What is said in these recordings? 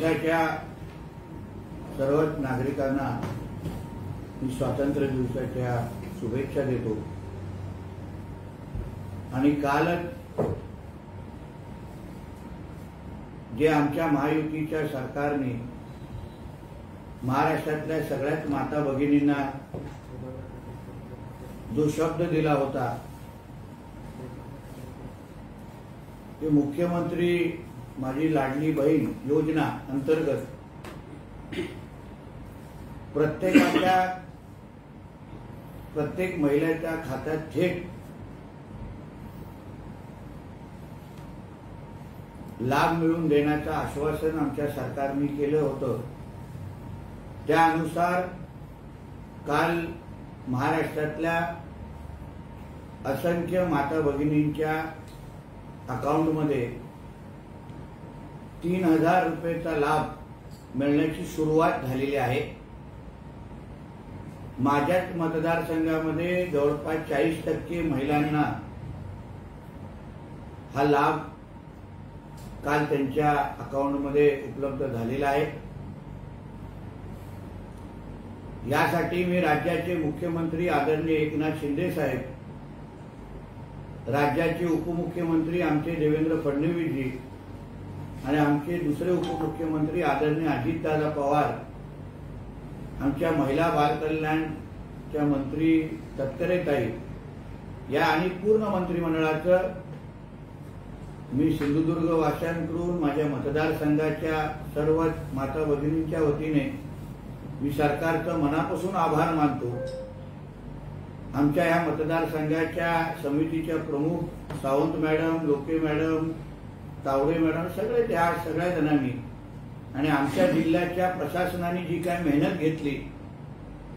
देशाच्या सर्वच नागरिकांना मी स्वातंत्र्य दिवसाच्या शुभेच्छा देतो। आणि कालच जे आमच्या महायुतीच्या सरकारने महाराष्ट्रातल्या सगळ्याच माता भगिनींना जो शब्द दिला होता, ते मुख्यमंत्री माझी लाडली बहीण योजना अंतर्गत प्रत्येक महिलेच्या खात्यात थेट लाभ मिळवून देण्याचं आश्वासन आमच्या सरकारने केलं होतं। त्यानुसार काल महाराष्ट्रातल्या असंख्य माता भगिनींच्या अकाउंटमध्ये 3000 रुपयाचा लाभ मिळण्याची सुरुवात झालेली आहे। माझ्याच मतदारसंघामध्ये जवळपास 40% महिलांना हा लाभ काल त्यांच्या अकाउंटमध्ये उपलब्ध झालेला आहे। यासाठी मी राज्याचे मुख्यमंत्री आदरणीय एकनाथ शिंदे साहेब, राज्याचे उपमुख्यमंत्री आमचे देवेंद्र फडणवीस जी आणि आमचे दुसरे उपमुख्यमंत्री आदरणीय अजितदादा पवार, आमच्या महिला बाल कल्याणच्या मंत्री तटकरेताई या आणि पूर्ण मंत्रिमंडळाचं मी सिंधुदुर्ग वासियांकडून माझ्या मतदारसंघाच्या सर्व माता भगिनींच्या वतीने मी सरकारचं मनापासून आभार मानतो। आमच्या या मतदारसंघाच्या समितीच्या प्रमुख सावंत मॅडम, लोके मॅडम, तावडे मॅडम, सगळ्या जणांनी आणि आमच्या जिल्ह्याच्या प्रशासनाने जी काय मेहनत घेतली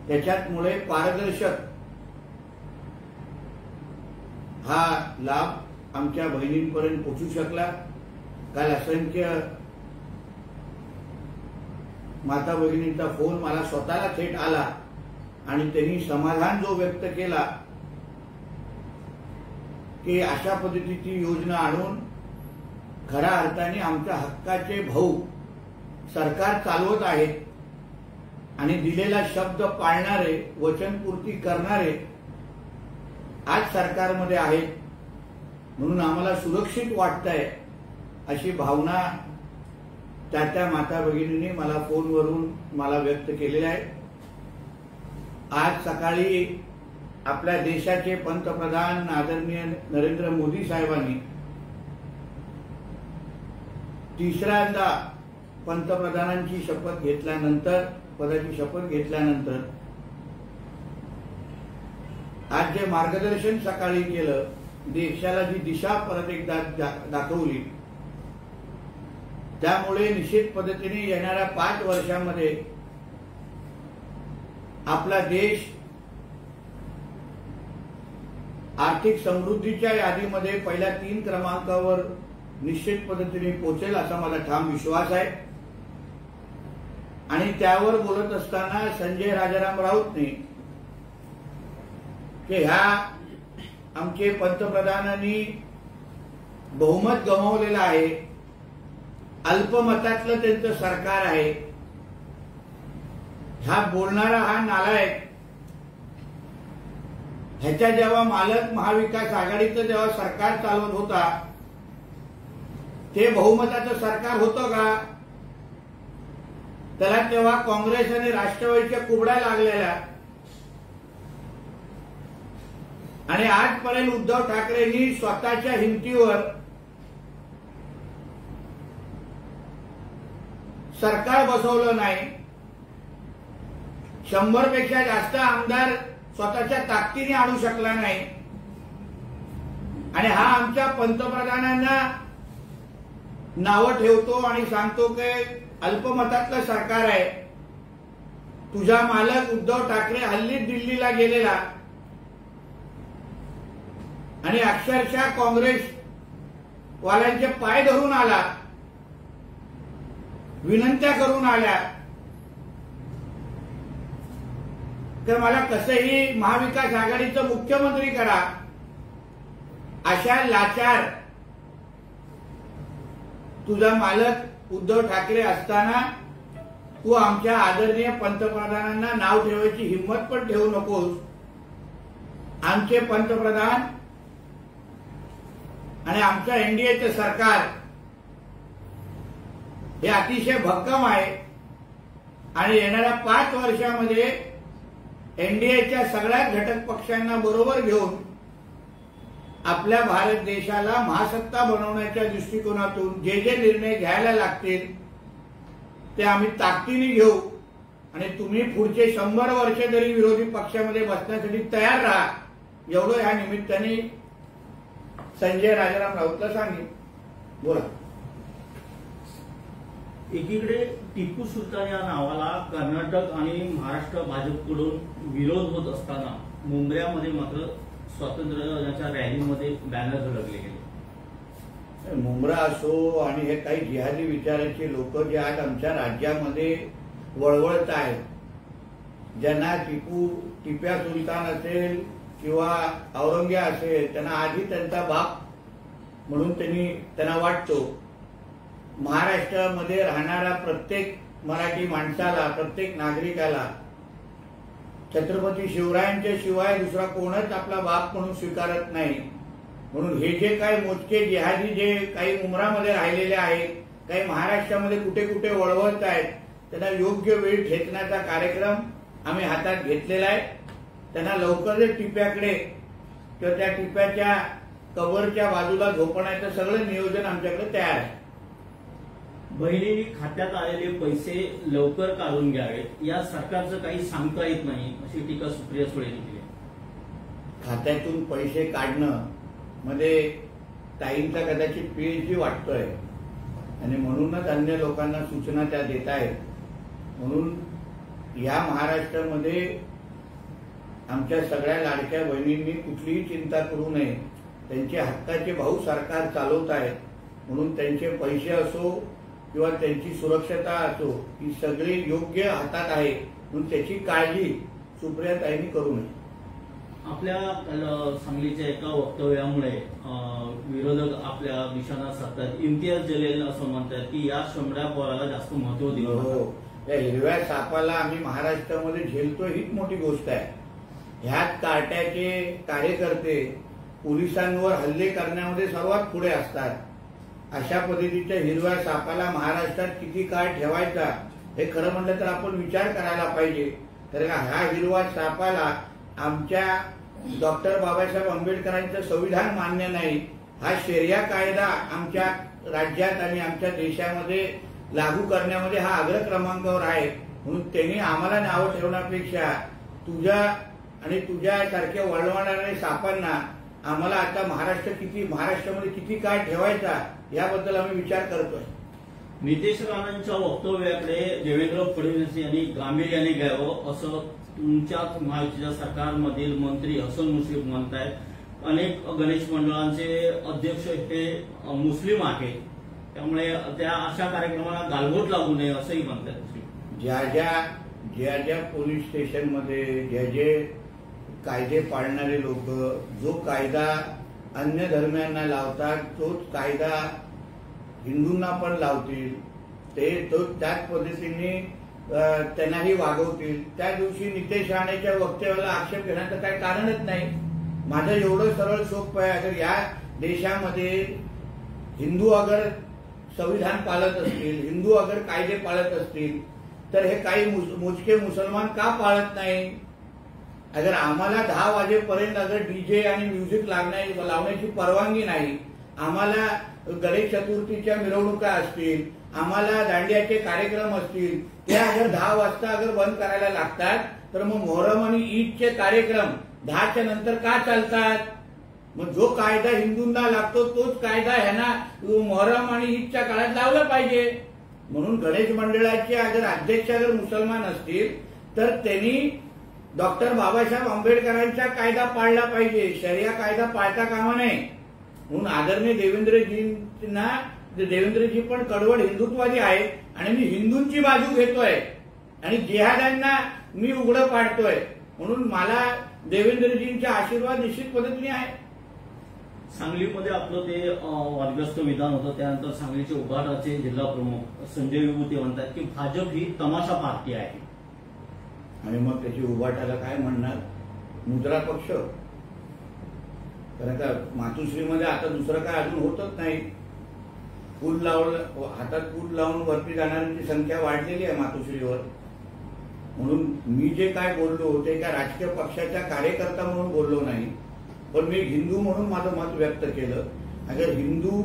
त्याच्यामुळे पारदर्शक हा लाभ आमच्या बहिणींपर्यंत पोहोचू शकला। काल असंख्य माता भगिनींचा फोन मला स्वतःला थेट आला आणि त्यांनी समाधान जो व्यक्त केला की अशा पद्धतीची योजना आणून खऱ्या अर्थाने आमच्या हक्काचे भाऊ सरकार चालवत आहेत आणि दिलेला शब्द पाळणारे, वचनपूर्ती करणारे आज सरकारमध्ये आहेत, म्हणून आम्हाला सुरक्षित वाटतंय अशी भावना त्या माता भगिनींनी मला फोनवरून मला व्यक्त केलेली आहे। आज सकाळी आपल्या देशाचे पंतप्रधान आदरणीय नरेंद्र मोदी साहेबांनी तिसऱ्यांदा पंतप्रधानांची शपथ घेतल्यानंतर, पदाची शपथ घेतल्यानंतर आज जे मार्गदर्शन सकाळी केलं, देशाला जी दिशा परत एकदा दाखवली, त्यामुळे निश्चित पद्धतीने येणाऱ्या 5 वर्षांमध्ये आपला देश आर्थिक समृद्धीच्या यादीमध्ये पहिल्या 3 क्रमांकावर निश्चित पद्धतीने पोहोचेल असा माझा ठाम विश्वास आहे। आणि त्यावर बोलत असताना संजय राजाराम राऊतने की ह्या आमचे पंतप्रधानांनी बहुमत गमावलेलं आहे, अल्पमतातलं त्यांचं सरकार आहे, हा बोलणारा हा नालायक, ह्याच्या जेव्हा मालक महाविकास आघाडीचं जेव्हा सरकार चालवत होता ते बहुमताचं सरकार होतं का? त्याला तेव्हा काँग्रेस आणि राष्ट्रवादीच्या कुबड्या लागलेल्या आणि आजपर्यंत उद्धव ठाकरेंनी स्वतःच्या हिमतीवर सरकार बसवलं नाही। 100 पेक्षा जास्त आमदार स्वतःच्या ताकदीने आणू शकला नाही आणि हा आमच्या पंतप्रधानांना नावं ठेवतो आणि सांगतो की अल्पमतातलं सरकार आहे। तुझा मालक उद्धव ठाकरे हल्ली दिल्लीला गेलेला आणि अक्षरशः काँग्रेस वाल्यांचे पाय धरून आला, विनंत्या करून आल्या तर मला कसंही महाविकास आघाडीचं मुख्यमंत्री करा। अशा लाचार तुझा मालक उद्धव ठाकरे असताना तू आमच्या आदरणीय पंतप्रधानांना नाव ठेवायची हिंमत पण ठेवू नकोस. आमचे पंतप्रधान आणि आमच्या एनडीएचे सरकार हे अतिशय भक्कम आहे आणि येणाऱ्या 5 वर्षामध्ये एनडीएच्या सगळ्या घटक पक्षांना बरोबर घेऊन आपल्या भारत देशाला महासत्ता बनवण्याच्या दृष्टिकोनातून जे जे निर्णय घ्यायला लागतील ते आम्ही ताकदीने घेऊ आणि तुम्ही पुढचे 100 वर्ष तरी विरोधी पक्षामध्ये बसण्यासाठी तयार राहा, एवढं या निमित्ताने संजय राजाराम राऊतला सांगेन. बोला. एकीकडे टिपू सुलतान या नावाला कर्नाटक आणि महाराष्ट्र भाजपकडून विरोध होत असताना मुंबईमध्ये मात्र स्वातंत्र्याच्या रॅलीमध्ये बॅनर झळकले गेले. मुंब्रा असो आणि हे काही जिहादी विचाराचे लोक जे आज आमच्या राज्यामध्ये वळवळत आहेत, ज्यांना टिप्या सुलतान असेल किंवा औरंग्या असेल, त्यांना आधी त्यांचा बाप म्हणून त्यांना वाटतो. महाराष्ट्रामध्ये राहणाऱ्या प्रत्येक मराठी माणसाला, प्रत्येक नागरिकाला छत्रपती शिवरायांच्या शिवाय दुसरा कोणच आपला बाप म्हणून स्वीकारत नाही. म्हणून हे जे काही मोजके जिहादी जे काही मुंब्रामध्ये राहिलेले आहेत, काही महाराष्ट्रामध्ये कुठे कुठे वळवत आहेत, त्यांना योग्य वेळ घेतण्याचा कार्यक्रम आम्ही हातात घेतलेला आहे. त्यांना लवकरच टिप्याकडे किंवा त्या टिप्याच्या कव्हरच्या बाजूला झोपण्याचं सगळं नियोजन आमच्याकडे तयार आहे. बहिणींनी खात्यात आलेले पैसे लवकर काढून घ्यावेत, या सरकारचं काही सांगता येत नाही अशी टीका सुप्रिया सुळेंनी केली. खात्यातून पैसे काढणं मध्ये ताईंचा कदाचित पीएचडी वाटतोय आणि म्हणूनच अन्य लोकांना सूचना त्या देत आहेत. म्हणून या महाराष्ट्रामध्ये आमच्या सगळ्या लाडक्या बहिणींनी कुठलीही चिंता करू नये. त्यांचे हक्काचे भाऊ सरकार चालवत आहेत, म्हणून त्यांचे पैसे असो किंवा त्यांची सुरक्षता असो ही सगळी योग्य हातात आहे, म्हणून त्याची काळजी सुप्रियाताईंनी करू नये. आपल्या सांगलीच्या एका वक्तव्यामुळे विरोधक आपल्या निशाणा साधतात. इम्तियाज जलील असं म्हणतात की या शंभऱ्या पोराला जास्त महत्व दिलं. हो, या हिरव्या सापाला आम्ही महाराष्ट्रामध्ये झेलतो हीच मोठी गोष्ट आहे. ह्याच कार्ट्याचे कार्यकर्ते पोलिसांवर हल्ले करण्यामध्ये सर्वात पुढे असतात. अशा पद्धतीच्या हिरव्या सापाला महाराष्ट्रात किती काळ ठेवायचा हे खरं म्हटलं तर आपण विचार करायला पाहिजे. तर ह्या हिरव्या सापाला आमच्या डॉक्टर बाबासाहेब आंबेडकरांचं संविधान मान्य नाही, हा शरिया कायदा आमच्या राज्यात आणि आमच्या देशामध्ये लागू करण्यामध्ये हा अग्र क्रमांकावर आहे. म्हणून त्यांनी आम्हाला नावं ठेवण्यापेक्षा तुझ्यासारख्या वळवणाऱ्या सापांना आम्हाला आता महाराष्ट्रामध्ये किती काळ ठेवायचा याबद्दल आम्ही विचार करतोय. नितेश राणांच्या वक्तव्याकडे देवेंद्र फडणवीस यांनी गांभीर्याने घ्यावं असं तुमच्याच महायुतीच्या सरकारमधील मंत्री हसन मुश्रीफ म्हणतायत. अनेक गणेश मंडळांचे अध्यक्ष हे मुस्लिम आहेत, त्यामुळे त्या अशा कार्यक्रमाला गालबोट लागू नये असंही म्हणतात. ज्या ज्या पोलीस स्टेशनमध्ये जे कायदे पाळणारे लोक जो कायदा अन्य धर्मियांना लावतात तोच कायदा हिंदूंना पण लावतील, त्याच पद्धतीने त्यांनाही वागवतील. त्या दिवशी नितेश राणेच्या वक्तव्याला आक्षेप घेण्याचं काही कारणच नाही. माझं एवढं सरळ सोपं आहे. अगर या देशामध्ये हिंदू अगर संविधान पाळत असतील, हिंदू अगर कायदे पाळत असतील, तर हे काही मोजके मुसलमान का पाळत नाही? अगर आम्हाला 10 वाजेपर्यंत अगर डीजे आणि म्युझिक लावण्याची परवानगी नाही, आम्हाला गणेश चतुर्थीच्या मिरवणुका असतील, आम्हाला दांडियाचे कार्यक्रम असतील, ते अगर 10 वाजता अगर बंद करायला लागतात, तर मग मोहरम आणि ईदचे कार्यक्रम 10च्या नंतर का चालतात? मग जो कायदा हिंदूंना लागतो तोच कायदा ह्यांना मोहरम आणि ईदच्या काळात लावला पाहिजे. म्हणून गणेश मंडळाचे अगर अध्यक्ष अगर मुसलमान असतील तर त्यांनी डॉक्टर बाबासाहेब आंबेडकरांचा कायदा पाळला पाहिजे, शरिया कायदा पाळता कामा नये. म्हणून आदरणीय देवेंद्रजी पण कडवड हिंदुत्ववादी आहेत आणि मी हिंदूंची बाजू घेतोय आणि जिहाद्यांना मी उघडं पाडतोय. म्हणून मला देवेंद्रजींचा आशीर्वाद निश्चित पद्धतीने आहे. सांगलीमध्ये आपलं ते वादग्रस्त विधान होतं, त्यानंतर सांगलीचे उभाटाचे जिल्हा प्रमुख संजय विभूते म्हणतात की भाजप ही तमाशा पार्टी आहे. आणि मग त्याची उभाटाला काय म्हणणार? मुद्रा पक्ष. कारण का मातोश्रीमध्ये आता दुसरं काय अजून होतच नाही. पूल लावलं, हातात पूल लावून वरती जाणाऱ्यांची संख्या वाढलेली आहे मातोश्रीवर. म्हणून मी जे काय बोललो ते एका राजकीय पक्षाच्या कार्यकर्ता म्हणून बोललो नाही, पण मी हिंदू म्हणून माझं मत व्यक्त केलं. अगर हिंदू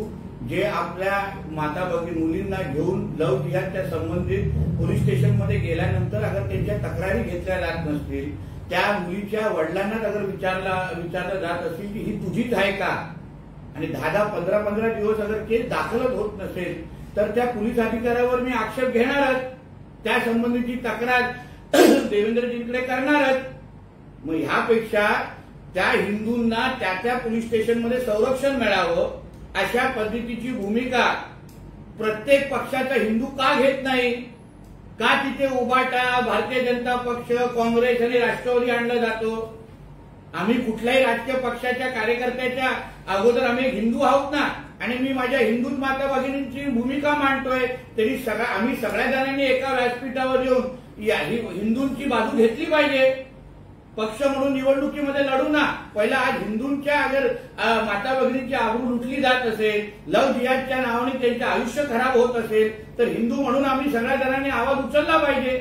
जे आपल्या माता भगिनी मुलींना घेऊन लव जिहादच्या संबंधित पोलीस स्टेशनमध्ये गेल्यानंतर अगर त्यांच्या तक्रारी घेतल्या जात नसतील, त्या मुलीच्या वडिलांनाच अगर विचारलं जात असेल की ही तुझीच आहे का, आणि 10-10, 15-15 दिवस अगर केस दाखलच होत नसेल तर त्या पोलीस अधिकाऱ्यावर मी आक्षेप घेणारच, त्या संबंधीची तक्रार देवेंद्रजींकडे करणारच. मग ह्यापेक्षा त्या हिंदूंना त्या पोलीस स्टेशनमध्ये संरक्षण मिळावं अशा पद्धतीची भूमिका प्रत्येक पक्षाचा हिंदू का घेत नाही? का तिथे उभाटा, भारतीय जनता पक्ष, काँग्रेस आणि राष्ट्रवादी आणलं जातो? आम्ही कुठल्याही राजकीय पक्षाच्या कार्यकर्त्याच्या अगोदर आम्ही हिंदू आहोत ना, आणि मी माझ्या हिंदू माता भगिनींची भूमिका मांडतोय. तरी आम्ही सगळ्या जणांनी एका व्यासपीठावर येऊन हिंदूंची बाजू घेतली पाहिजे. पक्ष म्हणून निवडणुकीमध्ये लढू ना. पहिला आज हिंदूंच्या अगर माता भगिनींची आबरू लुटली जात असेल, लव जिहादच्या नावाने त्यांचं आयुष्य खराब होत असेल, तर हिंदू म्हणून आम्ही सगळ्या जणांनी आवाज उचलला पाहिजे.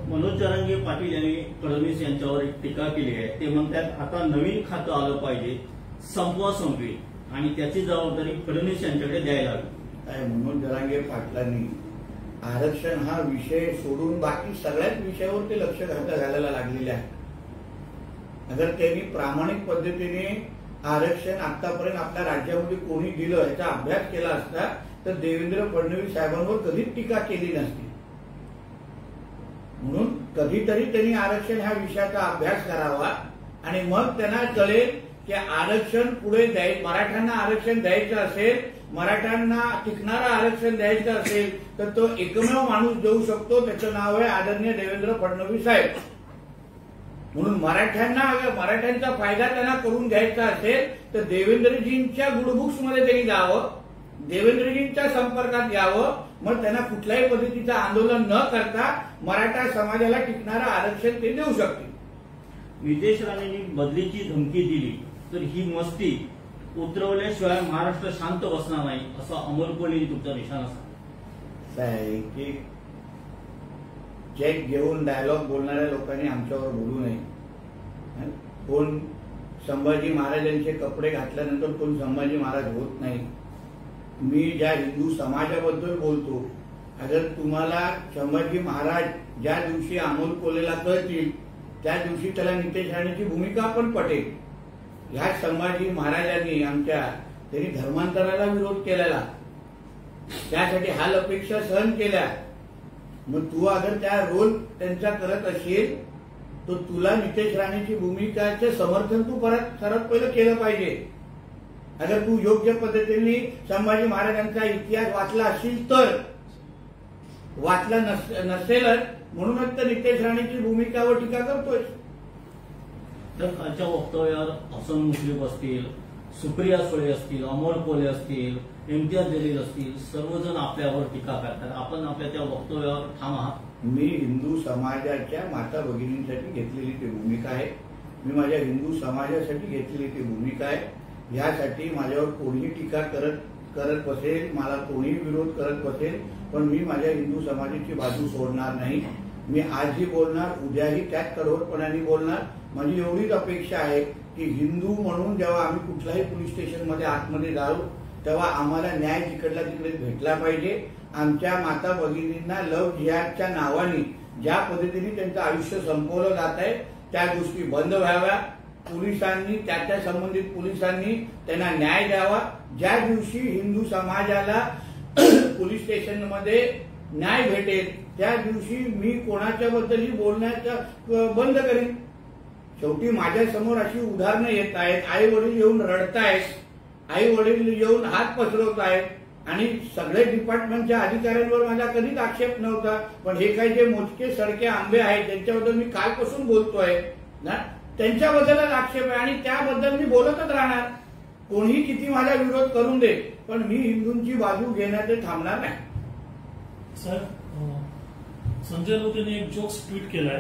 मनोज जरांगे पाटील यांनी फडणवीस यांच्यावर एक टीका केली आहे. ते म्हणतात आता नवीन खातं आलं पाहिजे, संपवा संपवी, आणि त्याची जबाबदारी फडणवीस यांच्याकडे द्यायला हवी. मनोज जरांगे पाटलांनी आरक्षण हा विषय सोडून बाकी सगळ्याच विषयावर ते लक्ष घालायला लागलेले आहे. अगर त्यांनी प्रामाणिक पद्धतीने आरक्षण आतापर्यंत आपल्या राज्यामध्ये कोणी दिलं याचा अभ्यास केला असता तर देवेंद्र फडणवीस साहेबांवर कधीच टीका केली नसती. म्हणून कधीतरी त्यांनी आरक्षण ह्या विषयाचा अभ्यास करावा आणि मग त्यांना कळेल की आरक्षण पुढे मराठ्यांना आरक्षण द्यायचं असेल, मराठ्यांना टिकणारं आरक्षण द्यायचं असेल तर तो एकमेव माणूस देऊ शकतो, त्याचं नाव आहे आदरणीय देवेंद्र फडणवीस साहेब. म्हणून मराठ्यांचा फायदा त्यांना करून घ्यायचा असेल तर देवेंद्रजींच्या गुडबुक्समध्ये त्यांनी जावं, देवेंद्रजींच्या संपर्कात यावं. मग त्यांना कुठल्याही पद्धतीचं आंदोलन न करता मराठा समाजाला टिकणारं आरक्षण ते देऊ शकतील. विदेश राणेंनी बदलीची धमकी दिली तर ही मस्ती उतरवल्याशिवाय महाराष्ट्र शांत बसणार नाही, असं अमोल कोल्हेंनी तुमचा निशाणा सांगितला. की चेक घेऊन डायलॉग बोलणाऱ्या लोकांनी आमच्यावर बोलू नये. कोण संभाजी महाराजांचे कपडे घातल्यानंतर कोण संभाजी महाराज होत नाही. मी ज्या हिंदू समाजाबद्दल बोलतो, अगर तुम्हाला संभाजी महाराज ज्या दिवशी अमोल कोल्हेला कळतील त्या दिवशी त्याला नितेश राणेची भूमिका पण पटेल. ह्या संभाजी महाराजांनी त्यांनी धर्मांतराला विरोध केलेला, त्यासाठी हाल अपेक्षा सहन केल्या. मग तू अगर त्या रोल त्यांचा करत असेल तर तुला नितेश राणेची भूमिकाचे समर्थन तू सर्वात पहिलं केलं पाहिजे. अगर तू योग्य पद्धतीने संभाजी महाराजांचा इतिहास वाचला असेल तर, वाचला नसेलच म्हणूनच तर नितेश राणेची भूमिकावर टीका करतोय. तर कालच्या वक्तव्यावर हसन मुश्रीफ असतील, सुप्रिया सुळे असतील, अमोल कोल्हे असतील, इम्तियाज जलील असतील, सर्वजण आपल्यावर टीका करतात. आपण आपल्या त्या वक्तव्यावर ठाम आहात? मी हिंदू समाजाच्या माता भगिनींसाठी घेतलेली ती भूमिका आहे. मी माझ्या हिंदू समाजासाठी घेतलेली ती भूमिका आहे. यासाठी माझ्यावर कोणीही टीका करत बसेल, मला कोणीही विरोध करत बसेल, पण मी माझ्या हिंदू समाजाची बाजू सोडणार नाही. मी आजही बोलणार, उद्याही त्याच कडवटपणाने बोलणार. माझी एवढीच अपेक्षा आहे की हिंदू म्हणून जेव्हा आम्ही कुठल्याही पोलीस स्टेशनमध्ये आतमध्ये जाऊ तेव्हा आम्हाला न्याय तिकडला तिकडे भेटला पाहिजे. आमच्या माता भगिनींना लव जिहादच्या नावाने ज्या पद्धतीने त्यांचं आयुष्य संपवलं जात आहे त्या गोष्टी बंद व्हाव्या. पोलिसांनी त्या संबंधित पोलिसांनी त्यांना न्याय द्यावा. ज्या दिवशी हिंदू समाजाला पोलीस स्टेशनमध्ये न्याय भेटेल त्या दिवशी मी कोणाच्या बद्दलही बोलण्याचं बंद करेन. शेवटी माझ्या समोर अशी उदाहरणं येत आहेत, आई वडील येऊन रडतायत, आई वडील येऊन हात पसरवत आहेत, आणि सगळे डिपार्टमेंटच्या अधिकाऱ्यांवर माझा कधीच आक्षेप नव्हता. पण हे काही जे मोजके सडके आंबे आहेत ज्यांच्याबद्दल मी कालपासून बोलतोय ना, त्यांच्याबद्दलच आक्षेप आहे आणि त्याबद्दल मी बोलतच राहणार. कोणीही किती माझा विरोध करून दे, पण मी हिंदूंची बाजू घेण्यात थांबणार नाही. सर, संजय राऊत यांनी एक जोक्स ट्विट केलाय.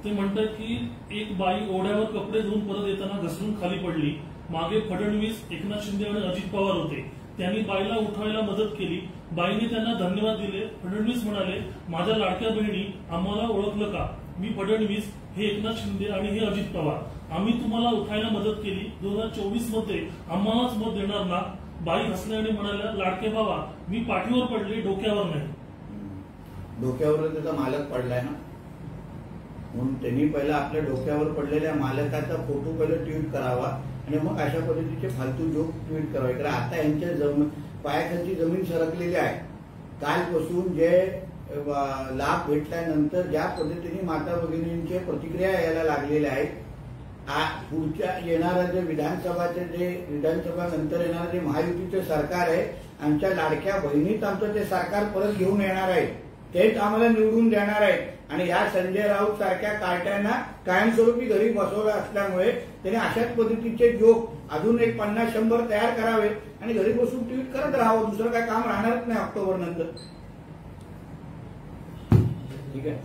ते म्हणतात की एक बाई ओढ्यावर कपडे धुवून परत येताना घसरून खाली पडली. मागे फडणवीस, एकनाथ शिंदे आणि अजित पवार होते. त्यांनी बाईला उठवायला मदत केली. बाईने त्यांना धन्यवाद दिले. फडणवीस म्हणाले, माझ्या लाडक्या बहिणी, आम्हाला ओळखलं का? मी फडणवीस, हे एकनाथ शिंदे आणि हे अजित पवार. आम्ही तुम्हाला उठायला मदत केली. 2024 मध्ये आम्हालाच मत देणार ना? बाई हसल्याने म्हणाल्या, लाडके बाबा, मी पाठीवर पडले, डोक्यावर नाही. डोक्यावर त्याचा मालक पडलाय ना, म्हणून त्यांनी पहिला आपल्या डोक्यावर पडलेल्या मालकाचा फोटो पहिला ट्विट करावा आणि मग अशा पद्धतीचे फालतू जोक ट्विट करावे. कारण आता यांच्या पायाखालची जमीन सरकलेली आहे. कालपासून जे लाभ भेटल्यानंतर ज्या पद्धतीने माता भगिनींच्या प्रतिक्रिया यायला लागलेल्या आहेत, पुढच्या येणारं जे विधानसभा नंतर येणारं जे महायुतीचं सरकार आहे, आमच्या लाडक्या बहिणीच आमचं ते सरकार परत घेऊन येणार आहे. तेच आम्हाला निवडून देणार आहेत आणि या संजय राऊत सारख्या कार्ट्यांना कायमस्वरूपी घरी बसवलं असल्यामुळे त्यांनी अशाच पद्धतीचे जोक अजून एक 50-100 तयार करावे आणि घरी बसून ट्विट करत राहावं. दुसरं काय काम राहणारच नाही ऑक्टोबर नंतर. ठीक आहे.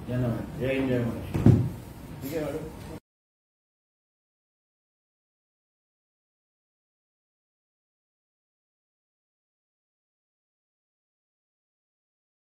धन्यवाद. जय हिंद, जय महाराष्ट्र.